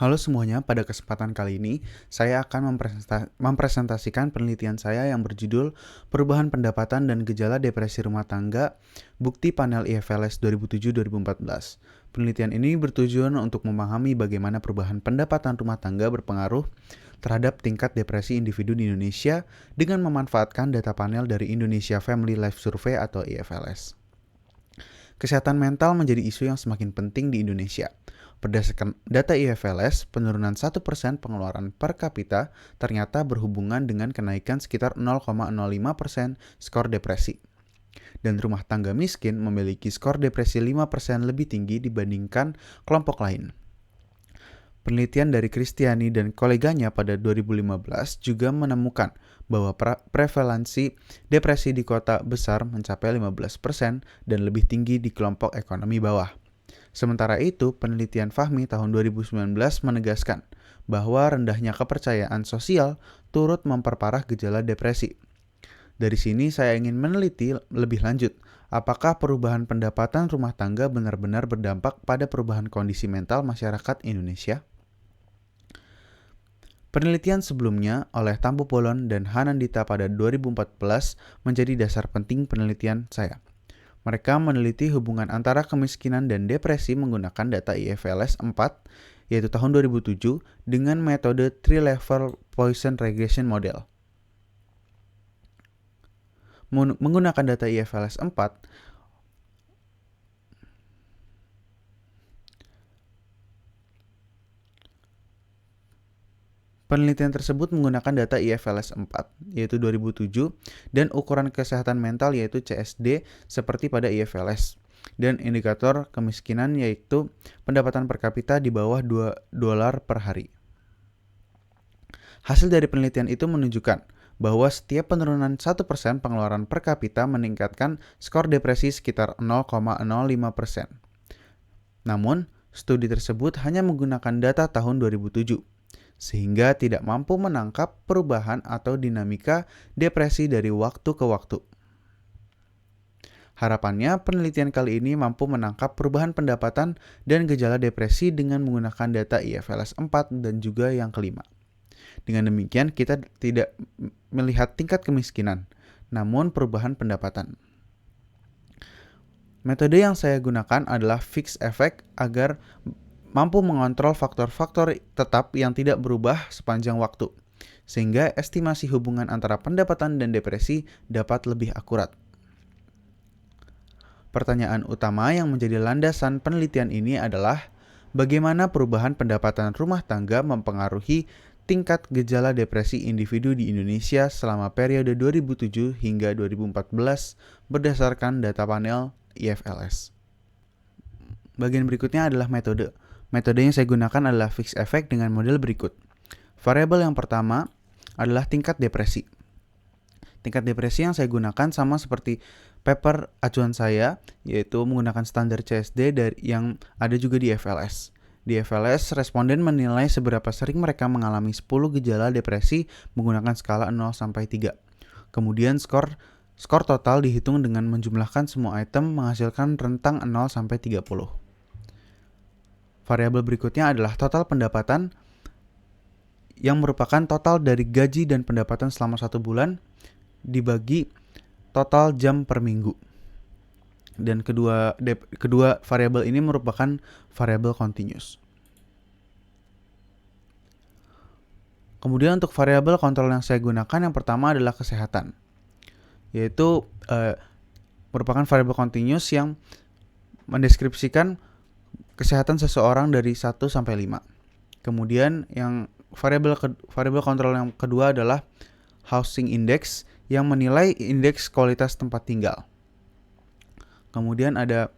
Halo semuanya, pada kesempatan kali ini saya akan mempresentasikan penelitian saya yang berjudul Perubahan Pendapatan dan Gejala Depresi Rumah Tangga, Bukti Panel IFLS 2007-2014. Penelitian ini bertujuan untuk memahami bagaimana perubahan pendapatan rumah tangga berpengaruh terhadap tingkat depresi individu di Indonesia dengan memanfaatkan data panel dari Indonesia Family Life Survey atau IFLS. Kesehatan mental menjadi isu yang semakin penting di Indonesia. Berdasarkan data IFLS, penurunan 1% pengeluaran per kapita ternyata berhubungan dengan kenaikan sekitar 0,05% skor depresi. Dan rumah tangga miskin memiliki skor depresi 5% lebih tinggi dibandingkan kelompok lain. Penelitian dari Kristiani dan koleganya pada 2015 juga menemukan bahwa prevalensi depresi di kota besar mencapai 15% dan lebih tinggi di kelompok ekonomi bawah. Sementara itu, penelitian Fahmi tahun 2019 menegaskan bahwa rendahnya kepercayaan sosial turut memperparah gejala depresi. Dari sini saya ingin meneliti lebih lanjut, apakah perubahan pendapatan rumah tangga benar-benar berdampak pada perubahan kondisi mental masyarakat Indonesia? Penelitian sebelumnya oleh Tampu Polon dan Hanandita pada 2014 menjadi dasar penting penelitian saya. Mereka meneliti hubungan antara kemiskinan dan depresi menggunakan data IFLS 4, yaitu tahun 2007, dengan metode 3-level Poisson Regression Model. Menggunakan data IFLS 4, penelitian tersebut menggunakan data IFLS 4, yaitu 2007, dan ukuran kesehatan mental yaitu CSD seperti pada IFLS, dan indikator kemiskinan yaitu pendapatan per kapita di bawah $2 per hari. Hasil dari penelitian itu menunjukkan bahwa setiap penurunan 1% pengeluaran per kapita meningkatkan skor depresi sekitar 0,05%. Namun, studi tersebut hanya menggunakan data tahun 2007. Sehingga tidak mampu menangkap perubahan atau dinamika depresi dari waktu ke waktu. Harapannya, penelitian kali ini mampu menangkap perubahan pendapatan dan gejala depresi dengan menggunakan data IFLS 4 dan juga yang kelima. Dengan demikian, kita tidak melihat tingkat kemiskinan, namun perubahan pendapatan. Metode yang saya gunakan adalah fixed effect agar mampu mengontrol faktor-faktor tetap yang tidak berubah sepanjang waktu, sehingga estimasi hubungan antara pendapatan dan depresi dapat lebih akurat. Pertanyaan utama yang menjadi landasan penelitian ini adalah bagaimana perubahan pendapatan rumah tangga mempengaruhi tingkat gejala depresi individu di Indonesia selama periode 2007 hingga 2014 berdasarkan data panel IFLS. Bagian berikutnya adalah metode. Metode yang saya gunakan adalah fixed effect dengan model berikut. Variabel yang pertama adalah tingkat depresi. Tingkat depresi yang saya gunakan sama seperti paper acuan saya, yaitu menggunakan standar CSD yang ada juga di FLS. Di FLS, responden menilai seberapa sering mereka mengalami 10 gejala depresi menggunakan skala 0-3. Kemudian skor total dihitung dengan menjumlahkan semua item menghasilkan rentang 0-30. Variabel berikutnya adalah total pendapatan yang merupakan total dari gaji dan pendapatan selama 1 bulan dibagi total jam per minggu. Dan kedua variabel ini merupakan variabel continuous. Kemudian untuk variabel kontrol yang saya gunakan yang pertama adalah kesehatan, yaitu merupakan variabel continuous yang mendeskripsikan kesehatan seseorang dari 1 sampai 5. Kemudian yang variabel kontrol yang kedua adalah housing index yang menilai indeks kualitas tempat tinggal. Kemudian ada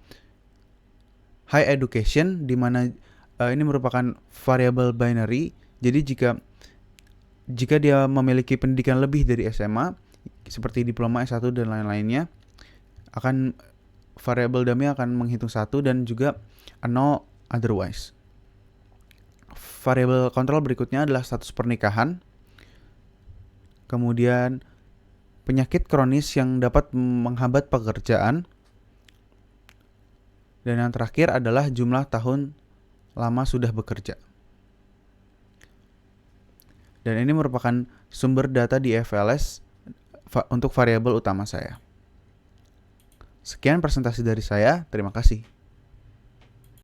high education di mana ini merupakan variabel binary. Jadi jika dia memiliki pendidikan lebih dari SMA seperti diploma S1 dan lain-lainnya, variabel dummy akan menghitung 1 dan juga 0 otherwise. Variabel kontrol berikutnya adalah status pernikahan. Kemudian penyakit kronis yang dapat menghambat pekerjaan. Dan yang terakhir adalah jumlah tahun lama sudah bekerja. Dan ini merupakan sumber data di FLS untuk variabel utama saya. Sekian presentasi dari saya, terima kasih.